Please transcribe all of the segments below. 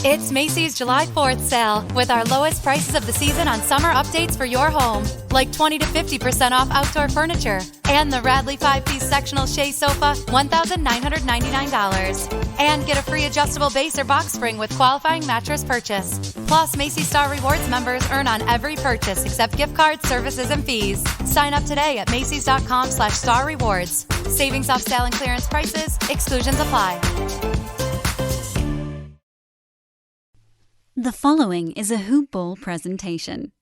It's Macy's July 4th sale with our lowest prices of the season on summer updates for your home, like 20 to 50% off outdoor furniture and the Radley 5-piece sectional Shea sofa, $1,999. And get a free adjustable base or box spring with qualifying mattress purchase. Plus, Macy's Star Rewards members earn on every purchase except gift cards, services, and fees. Sign up today at Macys.com/Star Rewards. Savings off sale and clearance prices. Exclusions apply. The following is a Hoop Ball presentation.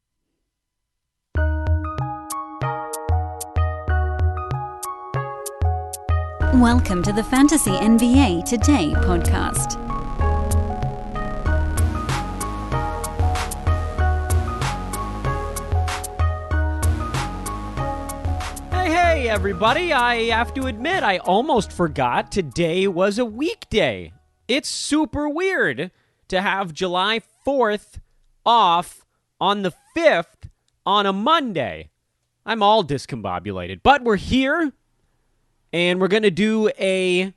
Welcome to the Fantasy NBA Today podcast. Hey everybody, I have to admit I almost forgot today was a weekday. It's super weird to have July 4th off on the 5th on a Monday. I'm all discombobulated, but we're here, and we're going to do a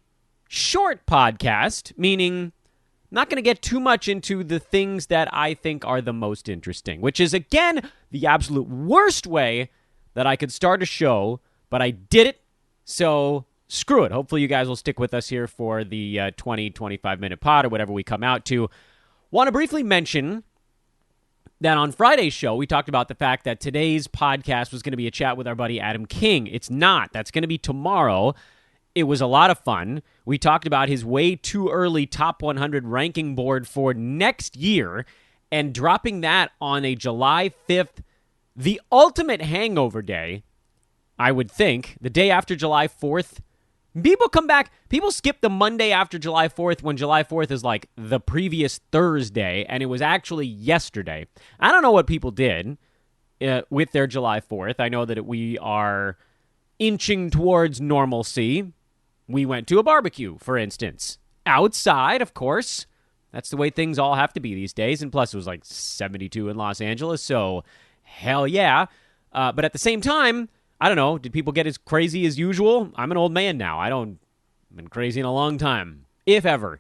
short podcast, meaning not going to get too much into the things that I think are the most interesting, which is, again, the absolute worst way that I could start a show, but I did it, so screw it. Hopefully you guys will stick with us here for the 25-minute pod or whatever we come out to. Want to briefly mention that on Friday's show, we talked about the fact that today's podcast was going to be a chat with our buddy Adam King. It's not. That's going to be tomorrow. It was a lot of fun. We talked about his way too early top 100 ranking board for next year and dropping that on a July 5th, the ultimate hangover day, I would think, the day after July 4th. People come back, people skip the Monday after July 4th when July 4th is like the previous Thursday, and it was actually yesterday. I don't know what people did with their July 4th. I know that we are inching towards normalcy. We went to a barbecue, for instance. Outside, of course. That's the way things all have to be these days, and plus it was like 72 in Los Angeles, so hell yeah. But at the same time, I don't know, did people get as crazy as usual? I'm an old man now. I've been crazy in a long time, if ever.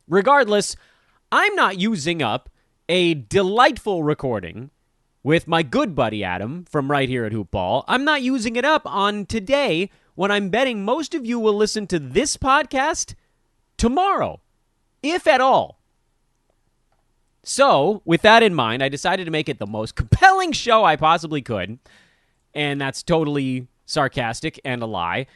Regardless, I'm not using up a delightful recording with my good buddy Adam from right here at Hoop Ball. I'm not using it up on today when I'm betting most of you will listen to this podcast tomorrow, if at all. So, with that in mind, I decided to make it the most compelling show I possibly could. And that's totally sarcastic and a lie,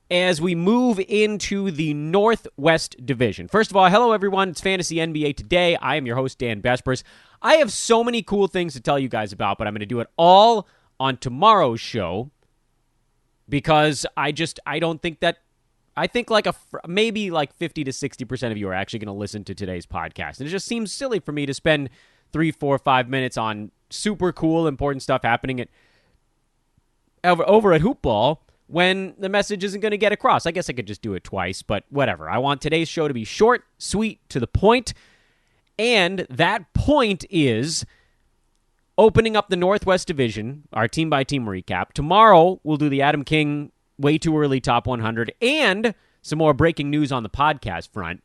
as we move into the Northwest Division. First of all, hello everyone, it's Fantasy NBA Today. I am your host, Dan Vespers. I have so many cool things to tell you guys about, but I'm going to do it all on tomorrow's show, because I don't think that, I think like maybe like 50 to 60% of you are actually going to listen to today's podcast. And it just seems silly for me to spend 3, 4, 5 minutes on super cool, important stuff happening over at Hoop Ball when the message isn't going to get across. I guess I could just do it twice, but whatever. I want today's show to be short, sweet, to the point, and that point is opening up the Northwest Division, our team-by-team recap. Tomorrow, we'll do the Adam King way too early top 100 and some more breaking news on the podcast front.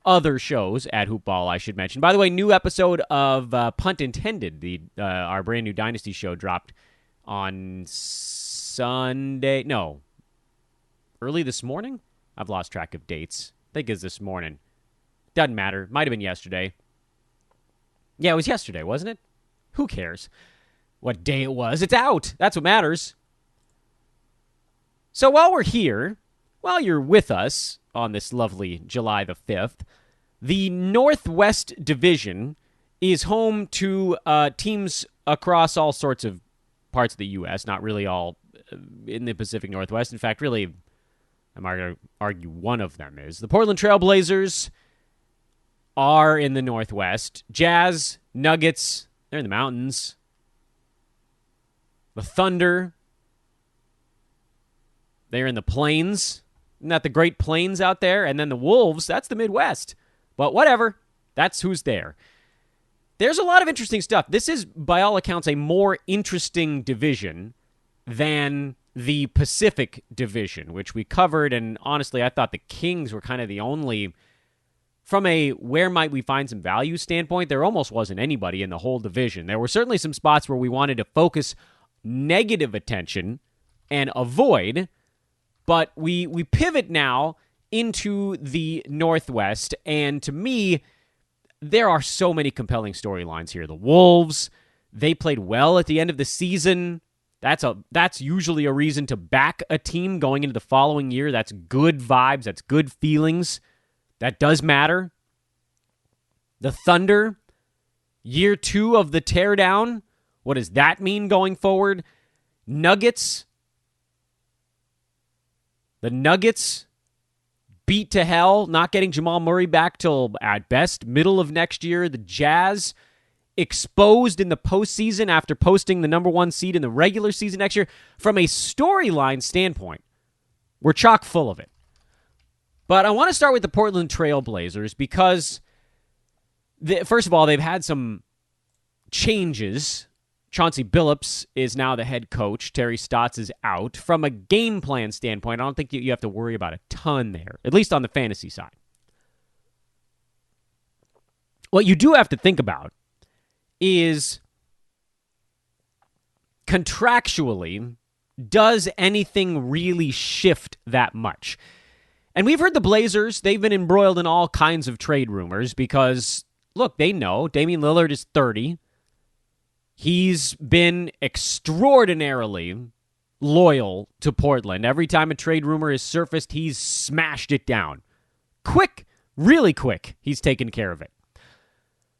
Other shows at Hoop Ball, I should mention. By the way, new episode of Punt Intended, our brand new Dynasty show dropped on Sunday. No. Early this morning? I've lost track of dates. I think it's this morning. Doesn't matter. Might have been yesterday. Yeah, it was yesterday, wasn't it? Who cares what day it was? It's out. That's what matters. So while we're here, while you're with us on this lovely July the 5th, the Northwest Division is home to teams across all sorts of parts of the U.S., not really all in the Pacific Northwest. In fact, really, I'm going to argue one of them is. The Portland Trail Blazers are in the Northwest. Jazz, Nuggets, they're in the mountains. The Thunder, they're in the plains. Isn't that the Great Plains out there? And then the Wolves, that's the Midwest. But whatever, that's who's there. There's a lot of interesting stuff. This is, by all accounts, a more interesting division than the Pacific Division, which we covered, and honestly, I thought the Kings were kind of the only from a where might we find some value standpoint, there almost wasn't anybody in the whole division. There were certainly some spots where we wanted to focus negative attention and avoid, but we pivot now into the Northwest, and to me, there are so many compelling storylines here. The Wolves, they played well at the end of the season. That's usually a reason to back a team going into the following year. That's good vibes. That's good feelings. That does matter. The Thunder, year 2 of the teardown. What does that mean going forward? Nuggets. The Nuggets beat to hell, not getting Jamal Murray back till, at best, middle of next year. The Jazz exposed in the postseason after posting the number 1 seed in the regular season next year. From a storyline standpoint, we're chock full of it. But I want to start with the Portland Trail Blazers because, first of all, they've had some changes. Chauncey Billups is now the head coach. Terry Stotts is out. From a game plan standpoint, I don't think you have to worry about a ton there, at least on the fantasy side. What you do have to think about is contractually, does anything really shift that much? And we've heard the Blazers, they've been embroiled in all kinds of trade rumors because, look, they know Damian Lillard is 30. He's been extraordinarily loyal to Portland. Every time a trade rumor is surfaced, he's smashed it down. Quick, really quick, he's taken care of it.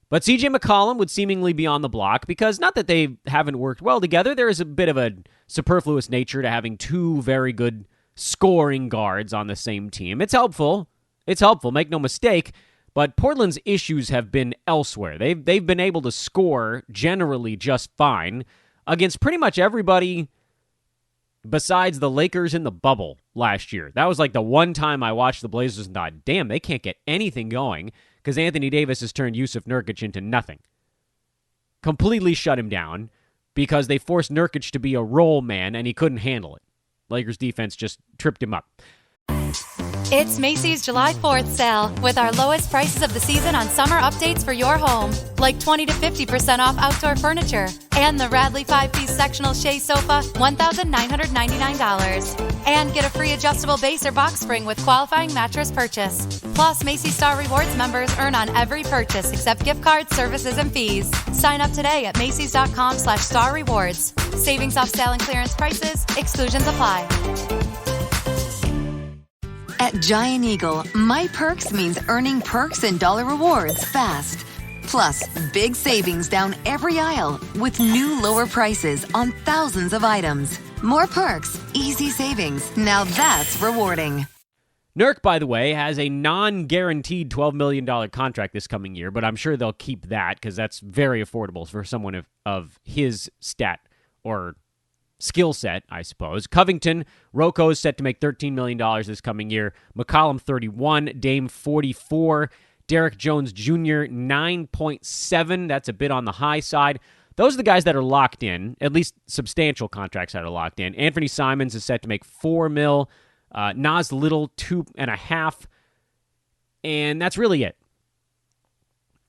But CJ McCollum would seemingly be on the block because not that they haven't worked well together, there is a bit of a superfluous nature to having 2 very good scoring guards on the same team. It's helpful. It's helpful, make no mistake. But Portland's issues have been elsewhere. They've been able to score generally just fine against pretty much everybody besides the Lakers in the bubble last year. That was like the one time I watched the Blazers and thought, damn, they can't get anything going because Anthony Davis has turned Yusuf Nurkic into nothing. Completely shut him down because they forced Nurkic to be a role man and he couldn't handle it. Lakers defense just tripped him up. It's Macy's July 4th sale with our lowest prices of the season on summer updates for your home, like 20 to 50% off outdoor furniture and the Radley 5-piece sectional Shea sofa, $1,999. And get a free adjustable base or box spring with qualifying mattress purchase. Plus, Macy's Star Rewards members earn on every purchase except gift cards, services, and fees. Sign up today at Macys.com/Star Rewards. Savings off sale and clearance prices. Exclusions apply. At Giant Eagle, My Perks means earning perks and dollar rewards fast. Plus, big savings down every aisle with new lower prices on thousands of items. More perks, easy savings. Now that's rewarding. Nurk, by the way, has a non-guaranteed $12 million contract this coming year, but I'm sure they'll keep that because that's very affordable for someone of his stat or skill set, I suppose. Covington, Rocco is set to make $13 million this coming year. McCollum, 31. Dame, 44. Derek Jones Jr., 9.7. That's a bit on the high side. Those are the guys that are locked in, at least substantial contracts that are locked in. Anthony Simons is set to make $4 million. Nas Little, 2.5. And that's really it.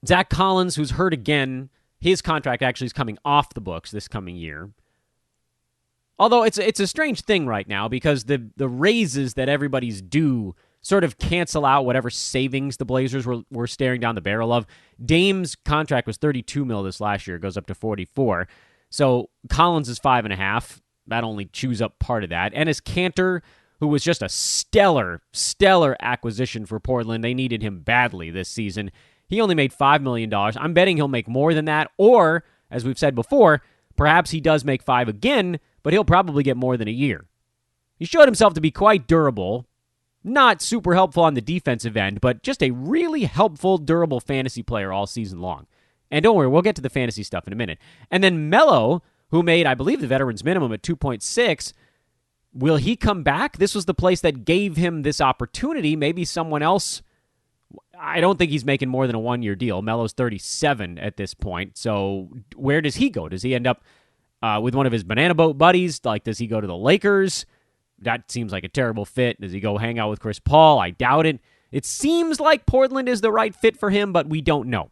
Zach Collins, who's hurt again, his contract actually is coming off the books this coming year. Although it's a strange thing right now because the raises that everybody's due sort of cancel out whatever savings the Blazers were staring down the barrel of. Dame's contract was $32 million this last year. It goes up to $44. So Collins is 5.5. That only chews up part of that. Enes Kanter, who was just a stellar acquisition for Portland. They needed him badly this season. He only made $5 million. I'm betting he'll make more than that. Or, as we've said before, perhaps he does make 5 again, but he'll probably get more than a year. He showed himself to be quite durable. Not super helpful on the defensive end, but just a really helpful, durable fantasy player all season long. And don't worry, we'll get to the fantasy stuff in a minute. And then Melo, who made, I believe, the veterans minimum at 2.6, will he come back? This was the place that gave him this opportunity. Maybe someone else. I don't think he's making more than a 1-year deal. Melo's 37 at this point. So where does he go? Does he end up with one of his banana boat buddies? Like, does he go to the Lakers? That seems like a terrible fit. Does he go hang out with Chris Paul? I doubt it. It seems like Portland is the right fit for him, but we don't know.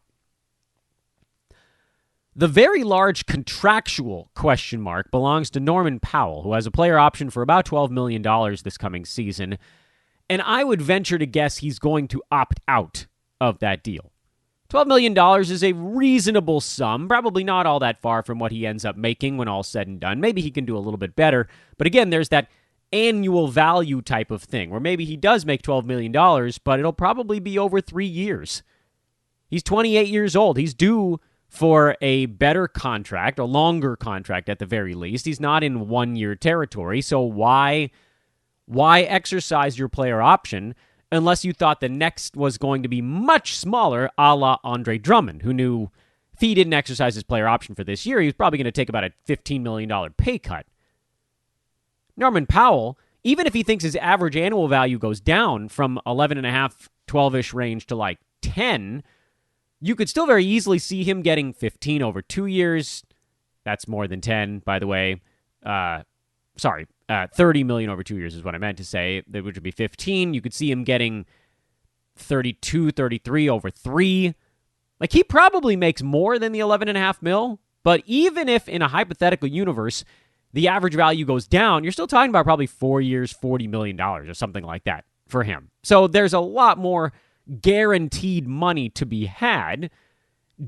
The very large contractual question mark belongs to Norman Powell, who has a player option for about $12 million this coming season, and I would venture to guess he's going to opt out of that deal. $12 million is a reasonable sum, probably not all that far from what he ends up making when all's said and done. Maybe he can do a little bit better, but again, there's that annual value type of thing, where maybe he does make $12 million, but it'll probably be over 3 years. He's 28 years old. He's due for a better contract, a longer contract at the very least. He's not in 1-year territory, so why exercise your player option unless you thought the next was going to be much smaller, a la Andre Drummond, who knew if he didn't exercise his player option for this year, he was probably going to take about a $15 million pay cut. Norman Powell, even if he thinks his average annual value goes down from 11.5, 12-ish range to like 10, you could still very easily see him getting 15 over 2 years. That's more than 10, by the way. 30 million over 2 years is what I meant to say, which would be 15. You could see him getting 32, 33 over 3. Like, he probably makes more than the 11.5 mil, but even if in a hypothetical universe, the average value goes down, you're still talking about probably 4 years, $40 million or something like that for him. So there's a lot more guaranteed money to be had.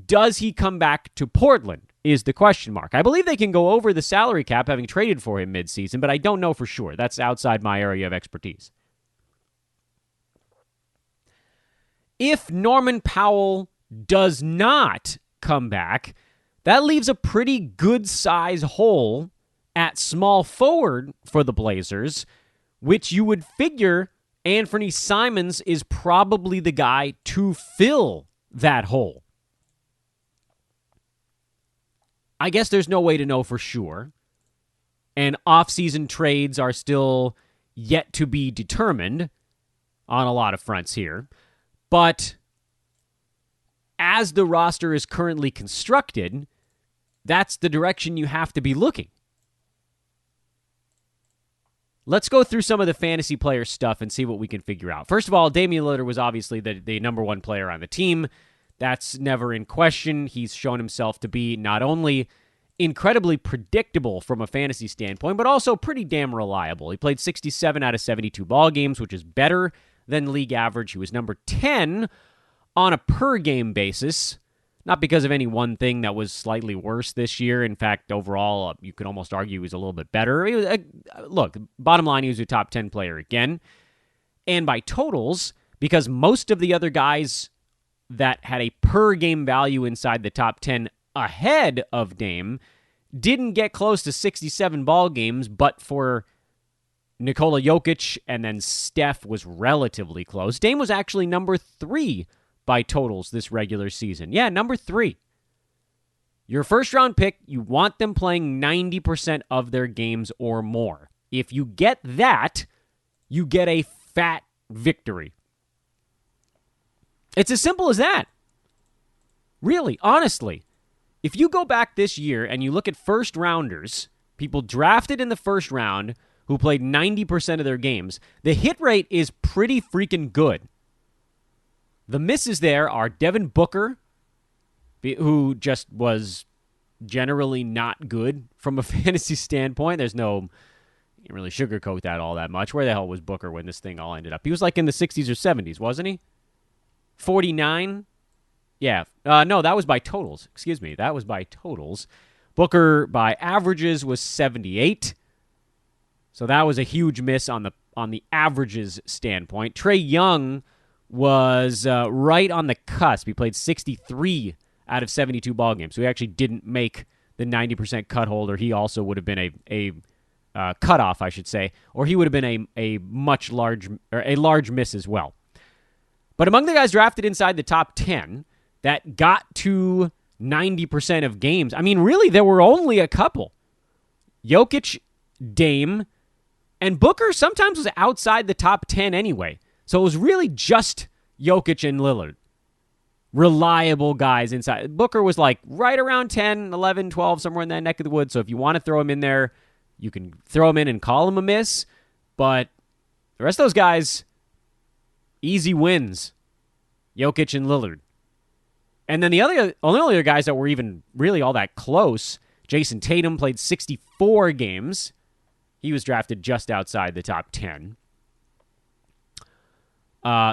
Does he come back to Portland is the question mark. I believe they can go over the salary cap having traded for him midseason, but I don't know for sure. That's outside my area of expertise. If Norman Powell does not come back, that leaves a pretty good size hole at small forward for the Blazers, which you would figure Anthony Simons is probably the guy to fill that hole. I guess there's no way to know for sure, and off-season trades are still yet to be determined on a lot of fronts here, but as the roster is currently constructed, that's the direction you have to be looking. Let's go through some of the fantasy player stuff and see what we can figure out. First of all, Damian Lillard was obviously the number one player on the team. That's never in question. He's shown himself to be not only incredibly predictable from a fantasy standpoint, but also pretty damn reliable. He played 67 out of 72 ball games, which is better than league average. He was number 10 on a per-game basis, not because of any one thing that was slightly worse this year. In fact, overall, you could almost argue he was a little bit better. Look, bottom line, he was a top 10 player again. And by totals, because most of the other guys that had a per-game value inside the top 10 ahead of Dame didn't get close to 67 ball games, but for Nikola Jokic and then Steph was relatively close. Dame was actually number 3 by totals this regular season. Yeah, number 3. Your first-round pick, you want them playing 90% of their games or more. If you get that, you get a fat victory. It's as simple as that. Really, honestly. If you go back this year and you look at first-rounders, people drafted in the first round who played 90% of their games, the hit rate is pretty freaking good. The misses there are Devin Booker, who just was generally not good from a fantasy standpoint. There's no, you can't really sugarcoat that all that much. Where the hell was Booker when this thing all ended up? He was like in the 60s or 70s, wasn't he? 49? Yeah. No, that was by totals. Excuse me. That was by totals. Booker by averages was 78. So that was a huge miss on the averages standpoint. Trae Young was right on the cusp. He played 63 out of 72 ball games. So he actually didn't make the 90% cut holder. He also would have been a cutoff, I should say, or he would have been a large miss as well. But among the guys drafted inside the top 10 that got to 90% of games, I mean, really, there were only a couple. Jokic, Dame, and Booker sometimes was outside the top 10 anyway. So it was really just Jokic and Lillard. Reliable guys inside. Booker was like right around 10, 11, 12, somewhere in that neck of the woods. So if you want to throw him in there, you can throw him in and call him a miss. But the rest of those guys, Easy wins. Jokic and Lillard. And then the only other guys that were even really all that close, Jason Tatum played 64 games. He was drafted just outside the top 10.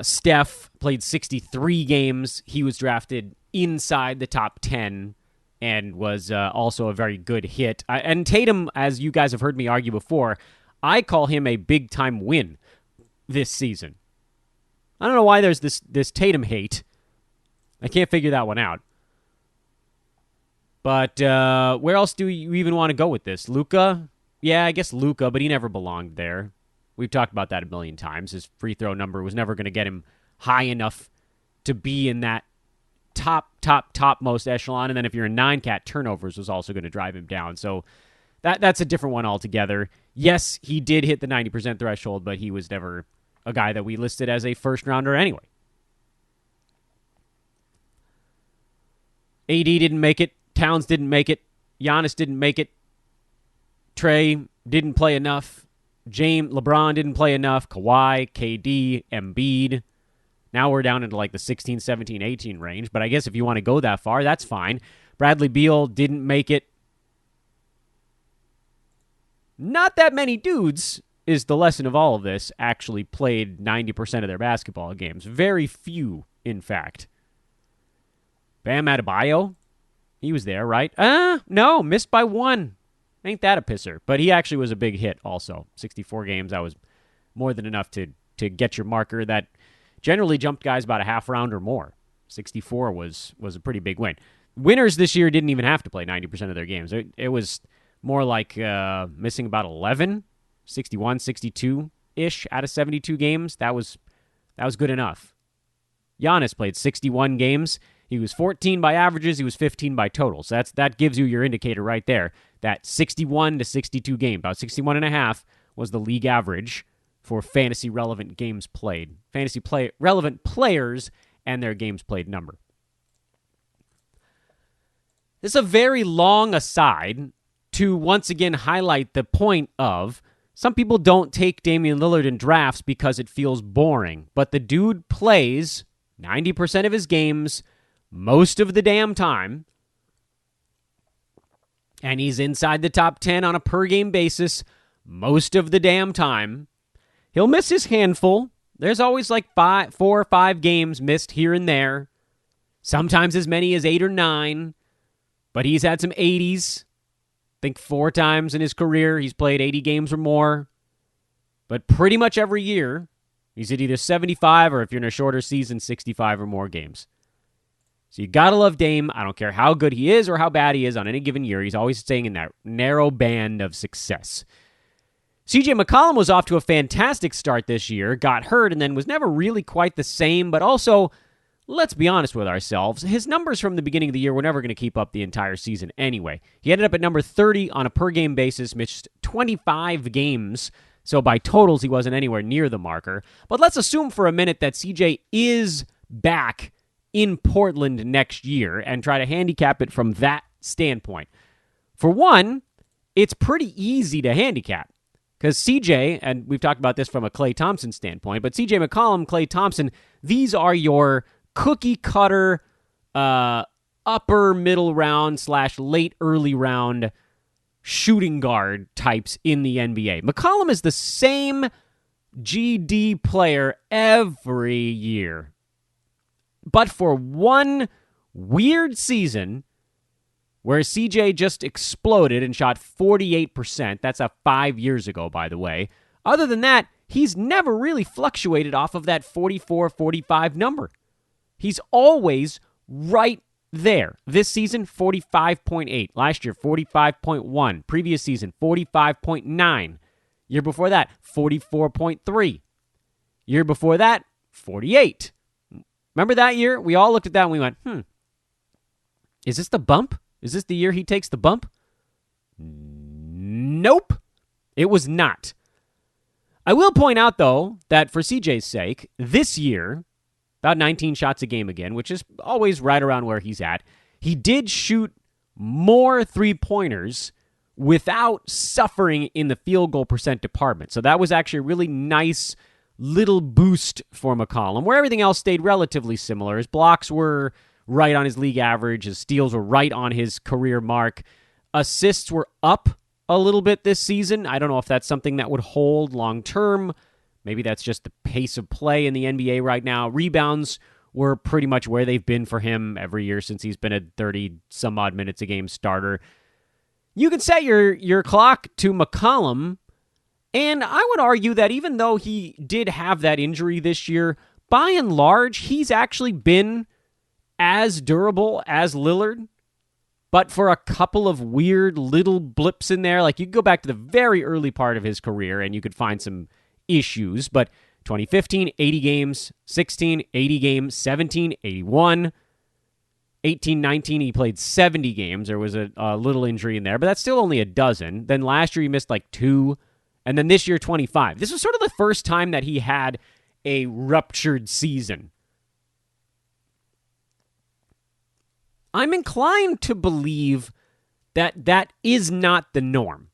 Steph played 63 games. He was drafted inside the top 10 and was also a very good hit. And Tatum, as you guys have heard me argue before, I call him a big-time win this season. I don't know why there's this Tatum hate. I can't figure that one out. But where else do you even want to go with this? Luka? Yeah, I guess Luka, but he never belonged there. We've talked about that a million times. His free throw number was never going to get him high enough to be in that topmost echelon. And then if you're a 9-cat, turnovers was also going to drive him down. So that's a different one altogether. Yes, he did hit the 90% threshold, but he was never a guy that we listed as a first-rounder anyway. AD didn't make it. Towns didn't make it. Giannis didn't make it. Trey didn't play enough. LeBron didn't play enough. Kawhi, KD, Embiid. Now we're down into like the 16, 17, 18 range. But I guess if you want to go that far, that's fine. Bradley Beal didn't make it. Not that many dudes, is the lesson of all of this, actually played 90% of their basketball games. Very few, in fact. Bam Adebayo, he was there, right? No, missed by one. Ain't that a pisser? But he actually was a big hit also. 64 games, that was more than enough to get your marker. That generally jumped guys about a half round or more. 64 was a pretty big win. Winners this year didn't even have to play 90% of their games. It was more like missing about 11, 61, 62-ish out of 72 games. That was good enough. Giannis played 61 games. He was 14 by averages. He was 15 by totals. So that gives you your indicator right there. That 61 to 62 game, about 61 and a half was the league average for fantasy relevant games played. Relevant players and their games played number. This is a very long aside to once again highlight the point of some people don't take Damian Lillard in drafts because it feels boring, but the dude plays 90% of his games most of the damn time, and he's inside the top 10 on a per-game basis most of the damn time. He'll miss his handful. There's always like 4 or 5 games missed here and there, sometimes as many as 8 or 9, but he's had some 80s. I think 4 times in his career he's played 80 games or more, but pretty much every year he's at either 75 or, if you're in a shorter season, 65 or more games. So you gotta love Dame. I don't care how good he is or how bad he is on any given year. He's always staying in that narrow band of success. CJ McCollum was off to a fantastic start this year, got hurt, and then was never really quite the same. But also, let's be honest with ourselves, his numbers from the beginning of the year were never going to keep up the entire season anyway. He ended up at number 30 on a per-game basis, missed 25 games. So by totals, he wasn't anywhere near the marker. But let's assume for a minute that CJ is back in Portland next year and try to handicap it from that standpoint. For one, it's pretty easy to handicap because CJ, and we've talked about this from a Klay Thompson standpoint, but CJ McCollum, Klay Thompson, these are your cookie cutter upper middle round / late early round shooting guard types in the NBA. McCollum is the same GD player every year. But for one weird season where CJ just exploded and shot 48%, that's 5 years ago, by the way. Other than that, he's never really fluctuated off of that 44, 45 number. He's always right there. This season, 45.8. Last year, 45.1. Previous season, 45.9. Year before that, 44.3. Year before that, 48. Remember that year? We all looked at that and we went, is this the bump? Is this the year he takes the bump? Nope. It was not. I will point out, though, that for CJ's sake, this year, about 19 shots a game again, which is always right around where he's at, he did shoot more three-pointers without suffering in the field goal percent department. So that was actually a really nice little boost for McCollum, where everything else stayed relatively similar. His blocks were right on his league average. His steals were right on his career mark. Assists were up a little bit this season. I don't know if that's something that would hold long term. Maybe that's just the pace of play in the NBA right now. Rebounds were pretty much where they've been for him every year since he's been a 30-some-odd minutes a game starter. You can set your clock to McCollum, and I would argue that even though he did have that injury this year, by and large, he's actually been as durable as Lillard, but for a couple of weird little blips in there. Like, you could go back to the very early part of his career, and you could find some issues, but 2015, 80 games, 16, 80 games, 17, 81, 18, 19, he played 70 games. There was a little injury in there, but that's still only a dozen. Then last year he missed like 2, and then this year 25. This was sort of the first time that he had a ruptured season. I'm inclined to believe that that is not the norm.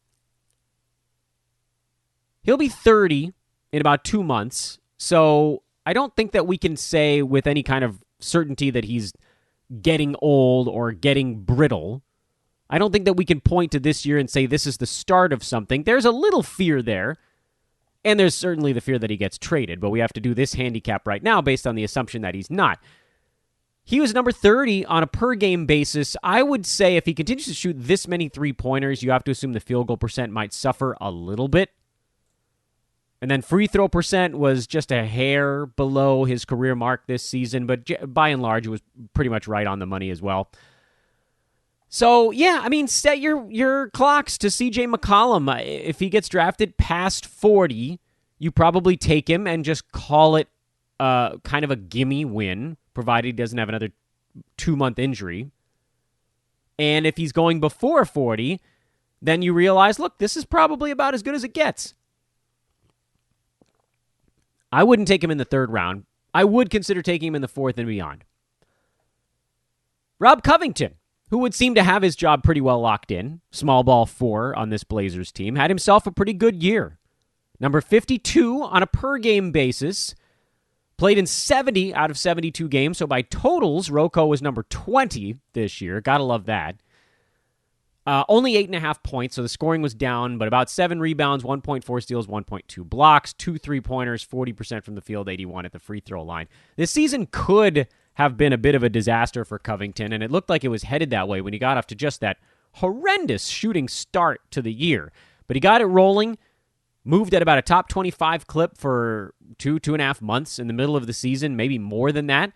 He'll be 30 in about 2 months, so I don't think that we can say with any kind of certainty that he's getting old or getting brittle. I don't think that we can point to this year and say this is the start of something. There's a little fear there, and there's certainly the fear that he gets traded, but we have to do this handicap right now based on the assumption that he's not. He was number 30 on a per-game basis. I would say if he continues to shoot this many three-pointers, you have to assume the field goal percent might suffer a little bit. And then free throw percent was just a hair below his career mark this season, but by and large, it was pretty much right on the money as well. So, yeah, I mean, set your clocks to CJ McCollum. If he gets drafted past 40, you probably take him and just call it kind of a gimme win, provided he doesn't have another 2-month injury. And if he's going before 40, then you realize, look, this is probably about as good as it gets. I wouldn't take him in the 3rd round. I would consider taking him in the 4th and beyond. Rob Covington, who would seem to have his job pretty well locked in, small ball 4 on this Blazers team, had himself a pretty good year. Number 52 on a per-game basis, played in 70 out of 72 games, so by totals, Rocco was number 20 this year. Gotta love that. Only 8.5 points, so the scoring was down, but about 7 rebounds, 1.4 steals, 1.2 blocks, 2 3-pointers, 40% from the field, 81 at the free throw line. This season could have been a bit of a disaster for Covington, and it looked like it was headed that way when he got off to just that horrendous shooting start to the year. But he got it rolling, moved at about a top 25 clip for 2.5 months in the middle of the season, maybe more than that.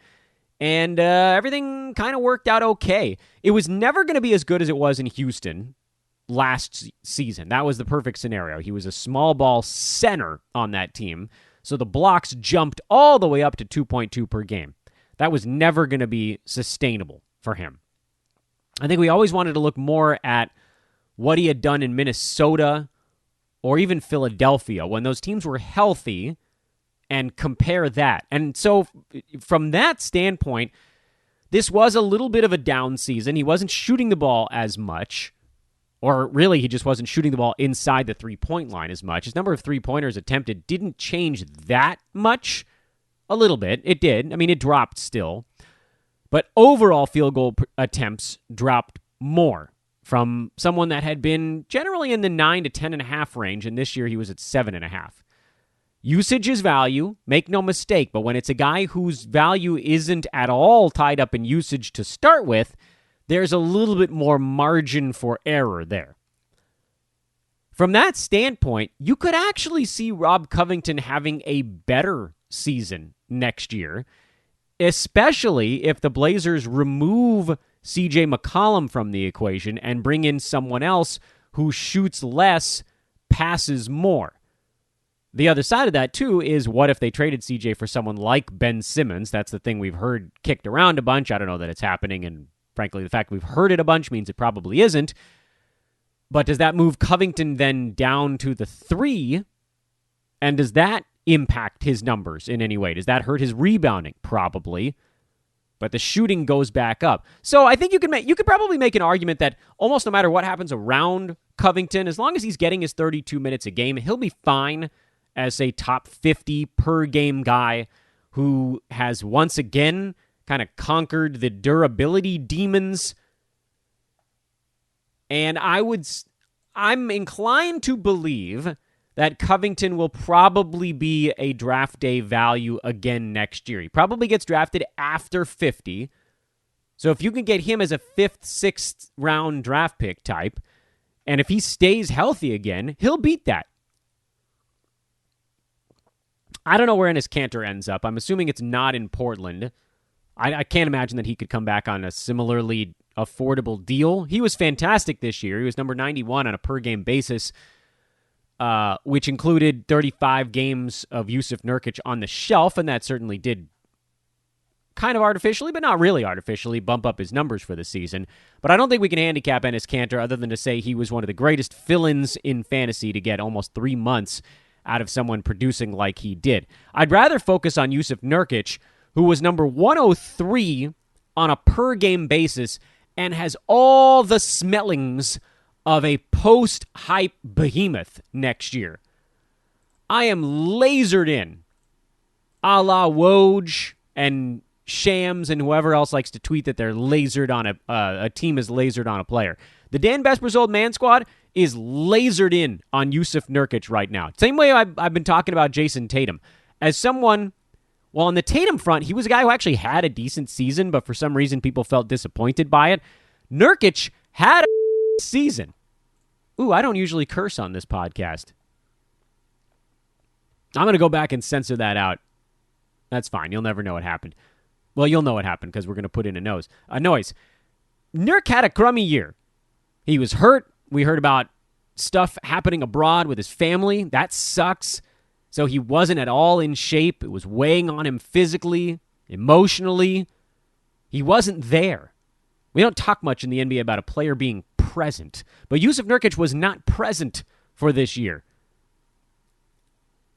And everything kind of worked out okay. It was never going to be as good as it was in Houston last season. That was the perfect scenario. He was a small ball center on that team, so the blocks jumped all the way up to 2.2 per game. That was never going to be sustainable for him. I think we always wanted to look more at what he had done in Minnesota or even Philadelphia when those teams were healthy, and compare that. And so from that standpoint, this was a little bit of a down season. He wasn't shooting the ball as much, or really he just wasn't shooting the ball inside the three-point line as much. His number of three-pointers attempted didn't change that much. A little bit. It did. I mean, it dropped still. But overall field goal attempts dropped more from someone that had been generally in the 9 to 10.5 range, and this year he was at 7.5. Usage is value, make no mistake, but when it's a guy whose value isn't at all tied up in usage to start with, there's a little bit more margin for error there. From that standpoint, you could actually see Rob Covington having a better season next year, especially if the Blazers remove CJ McCollum from the equation and bring in someone else who shoots less, passes more. The other side of that, too, is what if they traded CJ for someone like Ben Simmons? That's the thing we've heard kicked around a bunch. I don't know that it's happening, and frankly, the fact we've heard it a bunch means it probably isn't. But does that move Covington then down to the 3? And does that impact his numbers in any way? Does that hurt his rebounding? Probably. But the shooting goes back up. So I think you could probably make an argument that almost no matter what happens around Covington, as long as he's getting his 32 minutes a game, he'll be fine as a top 50 per game guy who has once again kind of conquered the durability demons. And I'm inclined to believe that Covington will probably be a draft day value again next year. He probably gets drafted after 50. So if you can get him as a 5th, 6th round draft pick type, and if he stays healthy again, he'll beat that. I don't know where Enes Kanter ends up. I'm assuming it's not in Portland. I can't imagine that he could come back on a similarly affordable deal. He was fantastic this year. He was number 91 on a per-game basis, which included 35 games of Jusuf Nurkic on the shelf, and that certainly did kind of artificially, but not really artificially, bump up his numbers for the season. But I don't think we can handicap Enes Kanter other than to say he was one of the greatest fill-ins in fantasy to get almost 3 months out of someone producing like he did. I'd rather focus on Jusuf Nurkic, who was number 103 on a per-game basis and has all the smellings of a post-hype behemoth next year. I am lasered in, a la Woj and Shams and whoever else likes to tweet that they're lasered on a team is lasered on a player. The Dan Besbris Old Man Squad is lasered in on Jusuf Nurkic right now. Same way I've been talking about Jason Tatum. As someone, well, on the Tatum front, he was a guy who actually had a decent season, but for some reason people felt disappointed by it. Nurkic had a season. Ooh, I don't usually curse on this podcast. I'm going to go back and censor that out. That's fine. You'll never know what happened. Well, you'll know what happened because we're going to put in a noise. Nurk had a crummy year. He was hurt. We heard about stuff happening abroad with his family. That sucks. So he wasn't at all in shape. It was weighing on him physically, emotionally. He wasn't there. We don't talk much in the NBA about a player being present. But Jusuf Nurkic was not present for this year.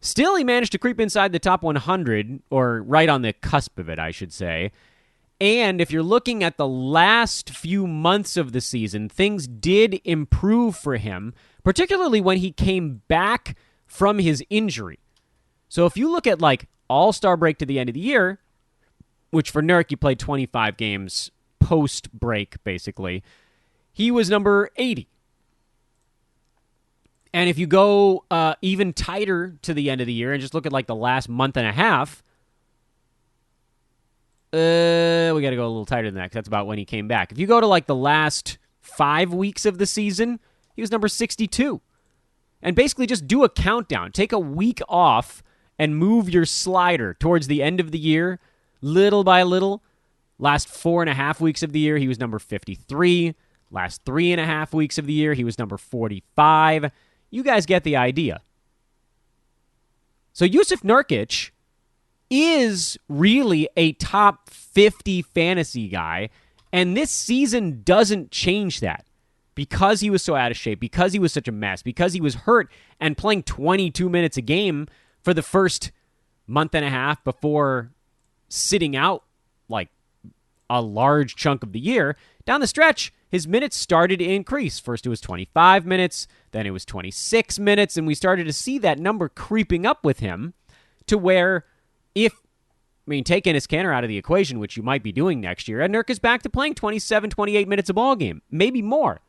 Still, he managed to creep inside the top 100, or right on the cusp of it, I should say. And if you're looking at the last few months of the season, things did improve for him, particularly when he came back from his injury. So if you look at like All-Star break to the end of the year, which for Nurk, he played 25 games post-break, basically, he was number 80. And if you go even tighter to the end of the year and just look at like the last month and a half, we got to go a little tighter than that because that's about when he came back. If you go to like the last 5 weeks of the season, he was number 62. And basically just do a countdown. Take a week off and move your slider towards the end of the year, little by little. Last 4.5 weeks of the year, he was number 53. Last 3.5 weeks of the year, he was number 45. You guys get the idea. So Jusuf Nurkic is really a top 50 fantasy guy, and this season doesn't change that because he was so out of shape, because he was such a mess, because he was hurt and playing 22 minutes a game for the first month and a half before sitting out like a large chunk of the year. Down the stretch, his minutes started to increase. First it was 25 minutes, then it was 26 minutes, and we started to see that number creeping up with him to where take Enes Kanter out of the equation, which you might be doing next year, and Nurk is back to playing 27, 28 minutes a ball game, maybe more.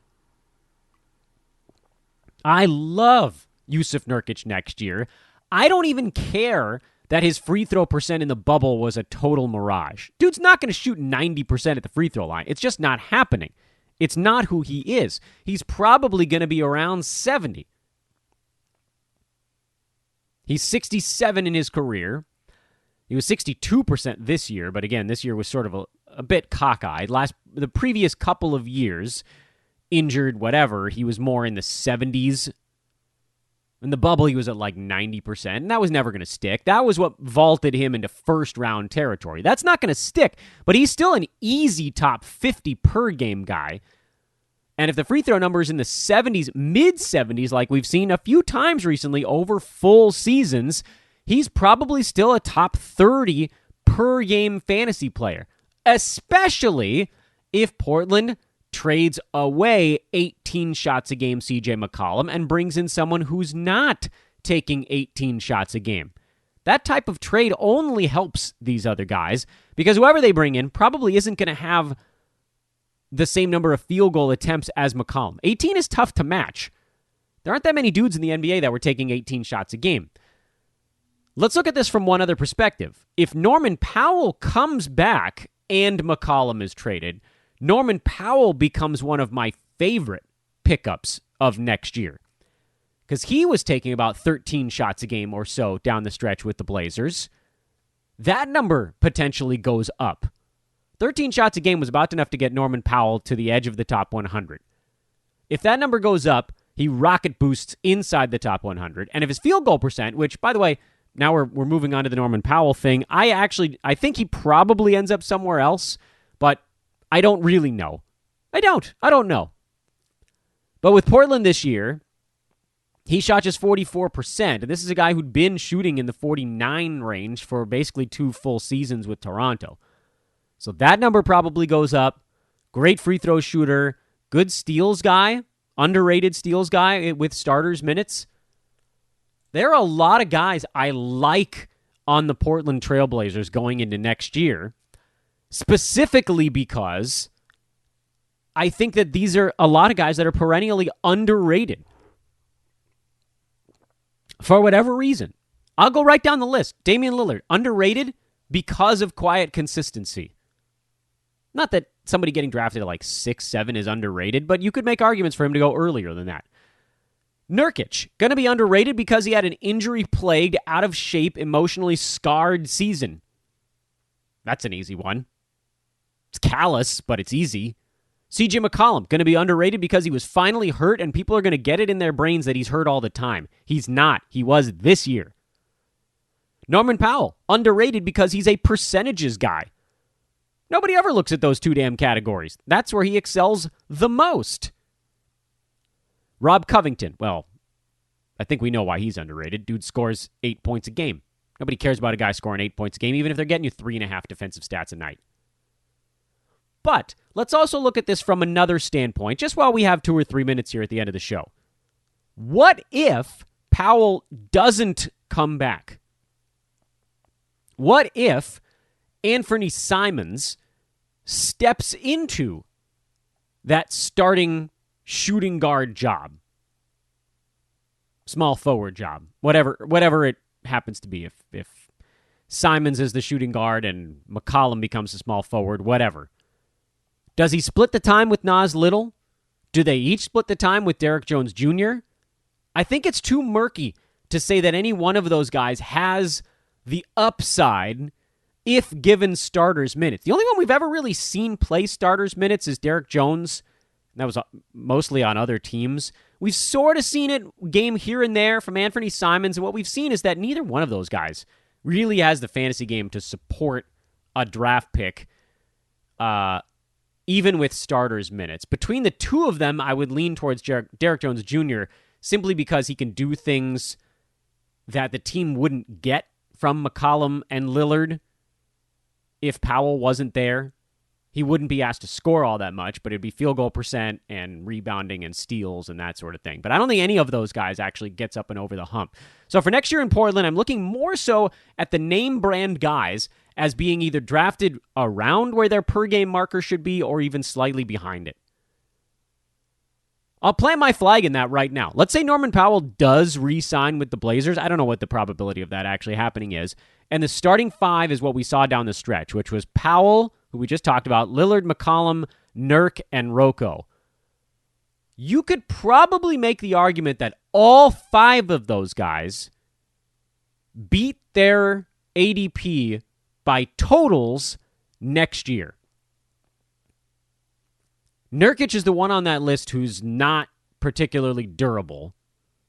I love Jusuf Nurkic next year. I don't even care that his free throw percent in the bubble was a total mirage. Dude's not going to shoot 90% at the free throw line. It's just not happening. It's not who he is. He's probably going to be around 70. He's 67 in his career. He was 62% this year, but again, this year was sort of a bit cockeyed. The previous couple of years, injured, whatever, he was more in the 70s. In the bubble, he was at like 90%, and that was never going to stick. That was what vaulted him into first-round territory. That's not going to stick, but he's still an easy top 50 per game guy. And if the free throw number is in the 70s, mid-70s, like we've seen a few times recently over full seasons, he's probably still a top 30 per game fantasy player, especially if Portland trades away 18 shots a game CJ McCollum and brings in someone who's not taking 18 shots a game. That type of trade only helps these other guys because whoever they bring in probably isn't going to have the same number of field goal attempts as McCollum. 18 is tough to match. There aren't that many dudes in the NBA that were taking 18 shots a game. Let's look at this from one other perspective. If Norman Powell comes back and McCollum is traded, Norman Powell becomes one of my favorite pickups of next year because he was taking about 13 shots a game or so down the stretch with the Blazers. That number potentially goes up. 13 shots a game was about enough to get Norman Powell to the edge of the top 100. If that number goes up, he rocket boosts inside the top 100. And if his field goal percent, which, by the way, now we're moving on to the Norman Powell thing, I think he probably ends up somewhere else, but I don't really know. I don't know. But with Portland this year, he shot just 44%. And this is a guy who'd been shooting in the 49 range for basically 2 full seasons with Toronto. So that number probably goes up. Great free throw shooter. Good steals guy. Underrated steals guy with starters minutes. There are a lot of guys I like on the Portland Trailblazers going into next year. Specifically because I think that these are a lot of guys that are perennially underrated. For whatever reason. I'll go right down the list. Damian Lillard, underrated because of quiet consistency. Not that somebody getting drafted at like 6, 7 is underrated, but you could make arguments for him to go earlier than that. Nurkic, going to be underrated because he had an injury-plagued, out-of-shape, emotionally scarred season. That's an easy one. It's callous, but it's easy. CJ McCollum, going to be underrated because he was finally hurt and people are going to get it in their brains that he's hurt all the time. He's not. He was this year. Norman Powell, underrated because he's a percentages guy. Nobody ever looks at those two damn categories. That's where he excels the most. Rob Covington, well, I think we know why he's underrated. Dude scores 8 points a game. Nobody cares about a guy scoring 8 points a game, even if they're getting you 3.5 defensive stats a night. But let's also look at this from another standpoint, just while we have 2 or 3 minutes here at the end of the show. What if Powell doesn't come back? What if Anthony Simons steps into that starting shooting guard job, small forward job, whatever it happens to be? If Simons is the shooting guard and McCollum becomes the small forward, whatever. Does he split the time with Nas Little? Do they each split the time with Derek Jones Jr.? I think it's too murky to say that any one of those guys has the upside if given starters minutes. The only one we've ever really seen play starters minutes is Derek Jones. That was mostly on other teams. We've sort of seen it game here and there from Anthony Simons, and what we've seen is that neither one of those guys really has the fantasy game to support a draft pick, even with starters minutes. Between the two of them, I would lean towards Derek Jones Jr. simply because he can do things that the team wouldn't get from McCollum and Lillard if Powell wasn't there. He wouldn't be asked to score all that much, but it'd be field goal percent and rebounding and steals and that sort of thing. But I don't think any of those guys actually gets up and over the hump. So for next year in Portland, I'm looking more so at the name brand guys as being either drafted around where their per game marker should be or even slightly behind it. I'll plant my flag in that right now. Let's say Norman Powell does re-sign with the Blazers. I don't know what the probability of that actually happening is. And the starting 5 is what we saw down the stretch, which was Powell, who we just talked about, Lillard, McCollum, Nurk, and Rocco. You could probably make the argument that all 5 of those guys beat their ADP by totals next year. Nurkic is the one on that list who's not particularly durable.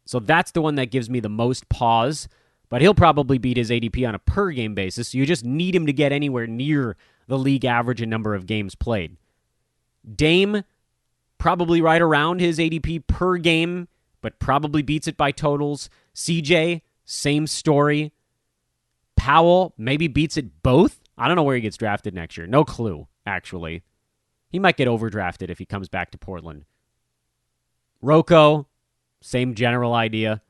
So that's the one that gives me the most pause. But he'll probably beat his ADP on a per-game basis, so you just need him to get anywhere near the league average in number of games played. Dame, probably right around his ADP per game, but probably beats it by totals. CJ, same story. Powell maybe beats it both. I don't know where he gets drafted next year. No clue, actually. He might get overdrafted if he comes back to Portland. Rocco, same general idea.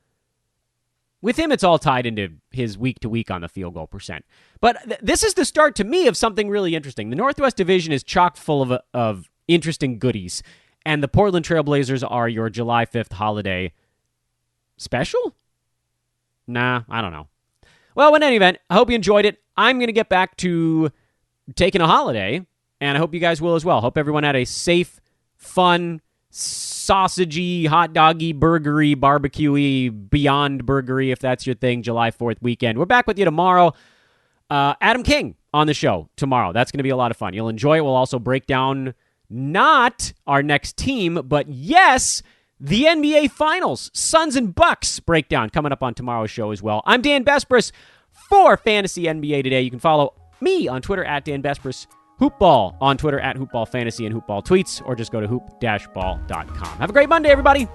With him, it's all tied into his week to week on the field goal percent. But this is the start to me of something really interesting. The Northwest Division is chock full of interesting goodies, and the Portland Trailblazers are your July 5th holiday special? Nah, I don't know. Well, in any event, I hope you enjoyed it. I'm going to get back to taking a holiday, and I hope you guys will as well. Hope everyone had a safe, fun, sausagey, hot doggy, burgery, barbecuey, beyond burgery, if that's your thing, July 4th weekend. We're back with you tomorrow. Adam King on the show tomorrow. That's going to be a lot of fun. You'll enjoy it. We'll also break down not our next team, but yes, the NBA Finals, Suns and Bucks breakdown coming up on tomorrow's show as well. I'm Dan Besbris for Fantasy NBA Today. You can follow me on Twitter at Dan Besbris, Hoopball on Twitter at HoopballFantasy and Hoopball Tweets, or just go to hoop-ball.com. Have a great Monday, everybody.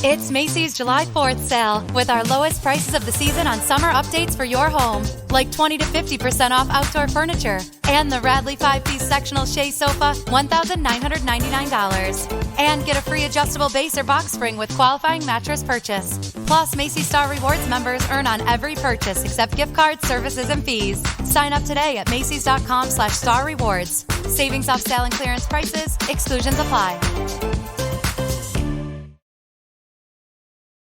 It's Macy's July 4th sale with our lowest prices of the season on summer updates for your home, like 20 to 50% off outdoor furniture and the Radley 5-piece sectional chaise sofa, $1,999. And get a free adjustable base or box spring with qualifying mattress purchase. Plus, Macy's Star Rewards members earn on every purchase except gift cards, services, and fees. Sign up today at Macys.com/Star Rewards. Savings off sale and clearance prices. Exclusions apply.